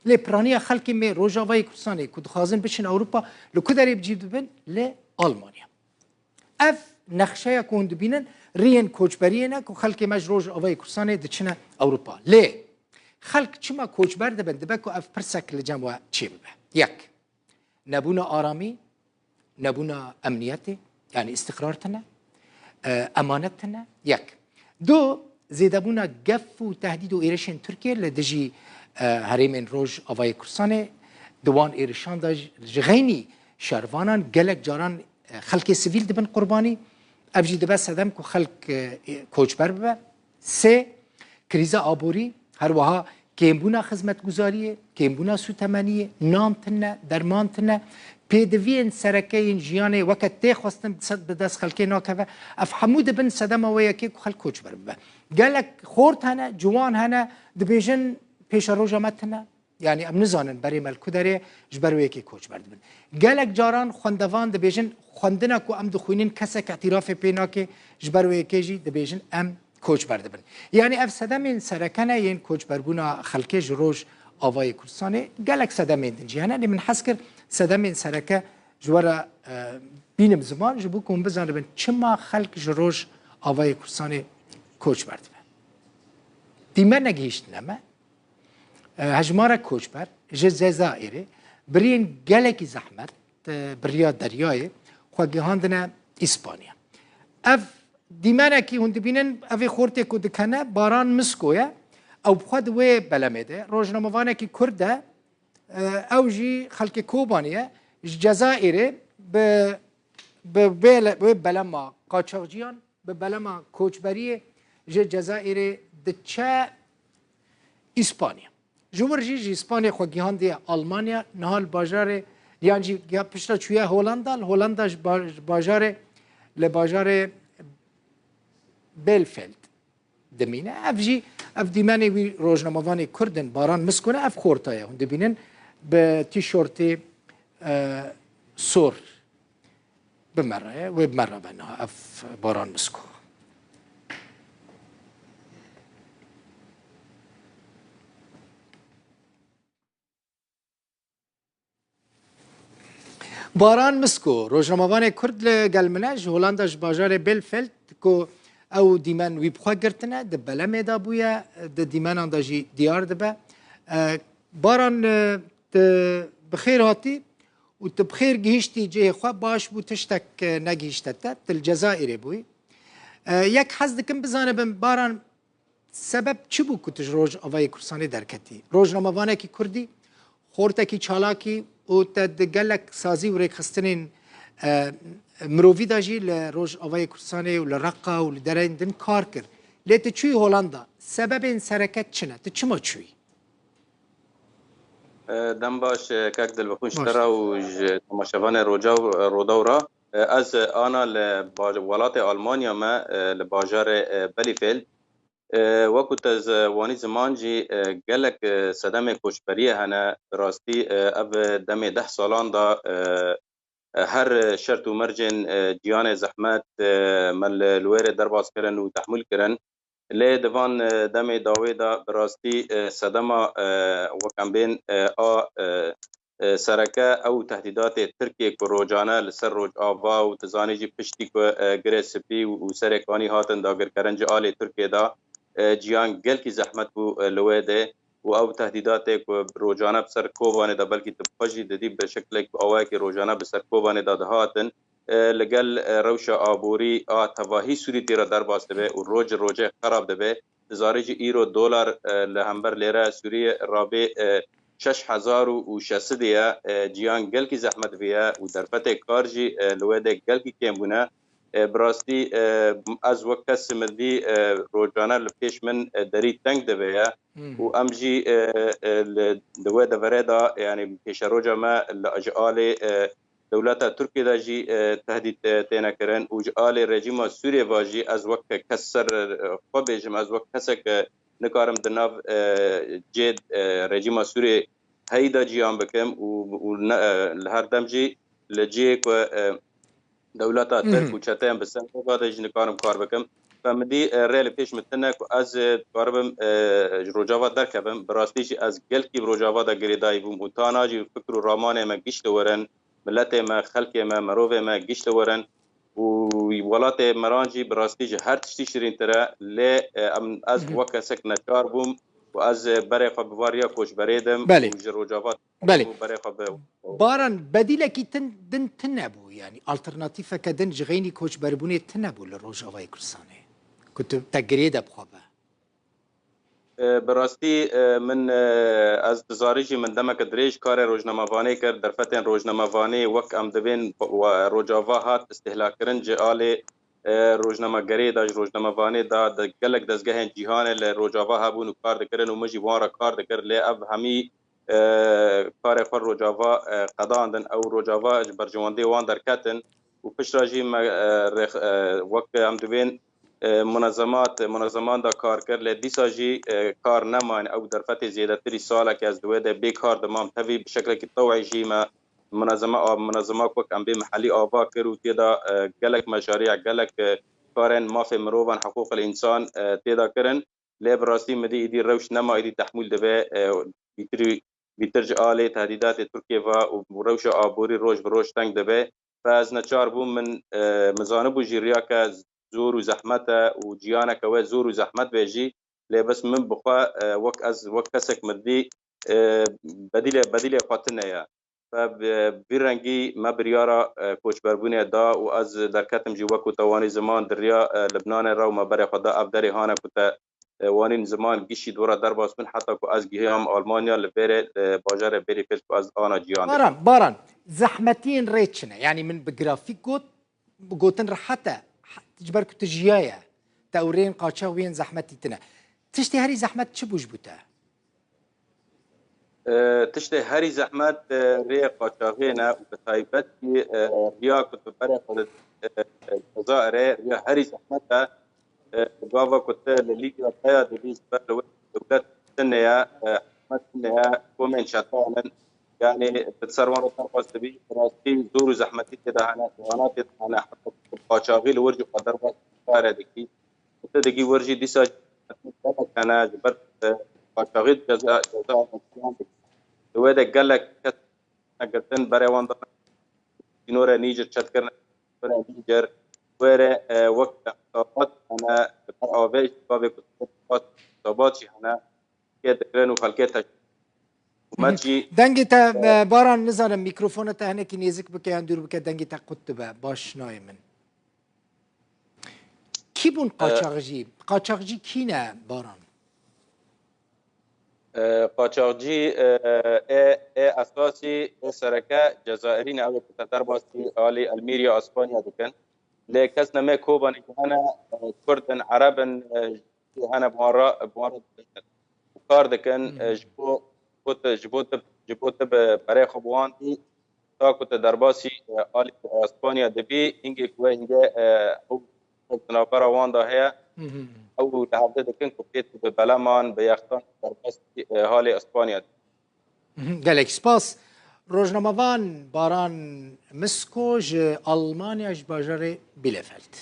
لی پرانی خلکی می روجاوای کردستانی که دخوازن بچن اروپا لکدری بجید بن لی آلمانیا اف نقشه کند بینن رین کوچبریه نه که خلکی مج روجاوای کردستانی دچنه اروپا لی خلق چما کوچبر دبن دبکو اف پرسک لجمع چی ببه یک نبونا آرامی نبونا امنیتی يعني استقرارتنا امانتنا يك دو زيدبونا قف وتهديد وايرشن تركيا لدجي هريمن روج افاي كرسانه دوان ايرشان داج جغيني شاروانان قالك جاران خلق سيفيل دبن قرباني ابجي دبس ادم كو خلق كوچبر ببه سه كريزا آبوري هر وها كيمبونا خدمت گزاريه كيمبونا سوتمانيه نامتنا درمانتنا پیدوین سرکین جیانه وقت تی خواستن بدست خلکی ناکه اف حمود بن صدم ویا که خلک کوچ بربه گلک خورد هنه جوان هنه دبیجن پیش روز متنه یعنی ام نزانن برای ملکو داره جبروی که کوچ برد بن گلک جاران خواندوان دبیجن خواندنه کو ام دخوینین کسک اعتراف پینا که جبروی که جی دبیجن ام کوچ برد بن یعنی اف صدم سرکنه این کوچ بربونا خلکی جروج آوای کردستانه گلک صدم دنجی هنه من حس کرد صدمین سرکه جوارا بینم زمان جبو کن بزنه بن چما خلق جروج آوای کردستان کوچ برد بن دیمه نگیشت نمه هجمارا کوچ بر جزائره برین گلکی زحمت بریا دریای خواهی هاندنه اسپانیا اف دیمه نکی هند بینن اوی خورتی که دکنه باران مسکویه او بخواد وی بلمده روزنامه‌وانه که کرده اوجي خلق كوبانيه الجزائر بلما قاچاقجيان بلما كوچبريه الجزائر دچا اسبانيا جمهورجي اسبانيا خو گيهاندي المانيا نهال باجار يعني يا پشتا چويه هولندا باجار لباجار بيلفيلد دمينه افجي اف ديماني وي روزنامه‌وان كردن باران مسكونه اف خورتايه هند بينن به تیشورتی سور بمره و بمره بنا اف باران مسکو باران مسکو روزنامه‌وان کرد لگلمناج هولنداش باجار بلفلد کو او دیمن وی بخوا گرتنه د بلمه دا بویا د دیمن انداجی دیار دبه باران بخير هاتي وتبخير جهشتي جي خوا باش بو تشتك نجهشتت الجزائر بوي يك حزدكم بزانبم باران سبب چی بو کتج روز آوای کردستانی درکتی روزنامه‌وانه کی کردی خورته کی چالاکی و تدگلک سازی و ریخستنین مروی داجی لروز آوای کردستانی و لرقا و لدرندن کار کر لیت چوی هولندا سبب این سرکت چنه چما چوی دم باش کاک دل بخون شترا و تماشاوان رودورا از آنا لولات آلمانیا ما لباجار بلیفیلد وقت از وانی زمان جی گلک صدم کوچبریه هنه راستی او دم 10 سالان دا هر شرط و مرجن دیان زحمت مل لویر درباز کرن و تحمل کرن لی دوان دم داوی دا براستی صدما وکم بین سرکه او تهدیدات ترکیه که روجانه لسر روج آوا و تزانی جی پشتی که گره سپی و سرکانی هاتن داگر کرنج آلی ترکیه دا جیان گل کی زحمت بو لوی ده و او تهدیدات که روجانه بسر کوبانه دا بلکی تبخشی ددی به شکل آوه که روجانه بسر کوبانه دا هاتن لگل روش آبوری تواهی سوری تیرا در باسته به و روج خراب ده زارج ایرو دلار لهمبر لیره سوری رابع 6600 جیان گل کی زحمت ویا و در فتح کارجی لوده گل کی کمبونه براستی از وقت سمدی روجانه لپیش من دری تنگ ده ویا و امجی دوه دوره دا یعنی پیش روجا ما لاجعال دولت ترکیه دا جی تهدید تینا کرن و جعال رژیم سوریه واجی از وقت کسر خوابیجم از وقت کسک نکارم دناو جید رژیم سوریه هیدا جیان بکم و لهر دم جی لجی که دولت ترک و چتیم بسن باده جی نکارم کار بکم فمدی ریل پیش متنه که از کاربم روجاوا درکبم براستیش از گلکی روجاوا دا گریدای بوم و تاناجی فکر و رامان ما گشت ورن ملت ما خلق ما مروه ما گشت ورن و ولات مرانجی براستیش هر تشتی شیرین تره لی از وکا سک نچار بوم و از برای خواب بواریا کوش بریدم بله. و روجاوا بله برای خواب باران بدیلکی دن تنبو يعني الترناتيفا كدن جغيني كوش بربوني تنبو للروجاواي كرساني كنت تقريد بخوابه براستی من از تزاریجی من دمک دریج کار روزنامه‌وانی کرد در فتن روزنامه‌وانی وقت ام دوین و روجاوا هات استهلاک کردن جعال روزنامه‌گری داج روزنامه‌وانی دا گلک دزگاه جهان ل روجاوا هبون و کار دکرن و مجی وارا کار دکر لی اب همی کار خور روجاوا قداندن او روجاوا برجواندی وان در کتن و پیش راجی وقت ام دوین منظمان دا کار کرد لی دیساجی کار نمان او در فتح زیاده تری ساله که از دویده بیکار دمام توی بشکل که طوعی جیما منظمه کوک ام بی محلی آوا کرو تیدا گلک مشاريع گلک کارن مافی مروان حقوق الانسان تیدا کرن لی براستی مدی ایدی روش نما ایدی تحمل دبه بیترج آلی تهدیدات ترکیه و روش آبوری روش بروش تنگ دبه فاز نچار بوم من مزانبو جیریا که زور و زحمت و جیانه که زور و زحمت بیجی لی بس من بخوا وقت کسک مدی بدیل قاتنه یا فبرنگی ما بریارا کوچ بربونه دا و از در کتم جی وکو توانی زمان دریا لبنان را و ما بر خدا افداری هانه کتا وانین زمان گیشی دورا در باز من حتی که از گیه هم آلمانیا لبیر باجار بری فیلس از آنا جیان باران زحمتين ريتشنا يعني من بجرافيك قوتن رحتا تجبرك تجيايا تاورين قاچاوين زحمتي تنا تشتي هري زحمت چبوش بوتا تشتي هري زحمت ري قاچاغينا وبتايبت ريا كنت بري خود الجزائر ريا هري زحمتها غافا كنت لليغا تايا دبيس دولت سنيا حكمت سنيا كومين شاتانا يعني بتسروان طرقاس تبي راستي زور زحمتي كده انا وانا انا حتى قاچاغي ورجي قدر بس فار دكي دكي ورجي ديسا انا جبرت قاچاغي جزاء وده قال لك قلتن بري وان نور نيجر تشات كرنا بري نيجر وره وقت طابات انا اوفيش بابي كنت طابات انا كده كرنو خلكتها وماتشي دنگی تا باران نزارم میکروفون تا هنه کی نزدیک بکه اندور بکه دنگی تا قطبه باش نای من کی بون قاچاقچی کی نه باران قاچاقچی اساسی سرکه جزائرین او کتر باسی آلی الميريا اسپانیا دکن لكس نما كوبا انا كردن عربا انا بوارا كار دكن جبوت برای خوبوان تا كنت درباسي آلی اسپانیا دبي انجي كوه انجي او تنافر واندا هي او لحظه دكن كوبيت ببلمان بيختان درباسي حالي اسپانیا گلک سپاس روزنامه‌وان باران مسکو ج آلمانیا ج باجار بیلفلد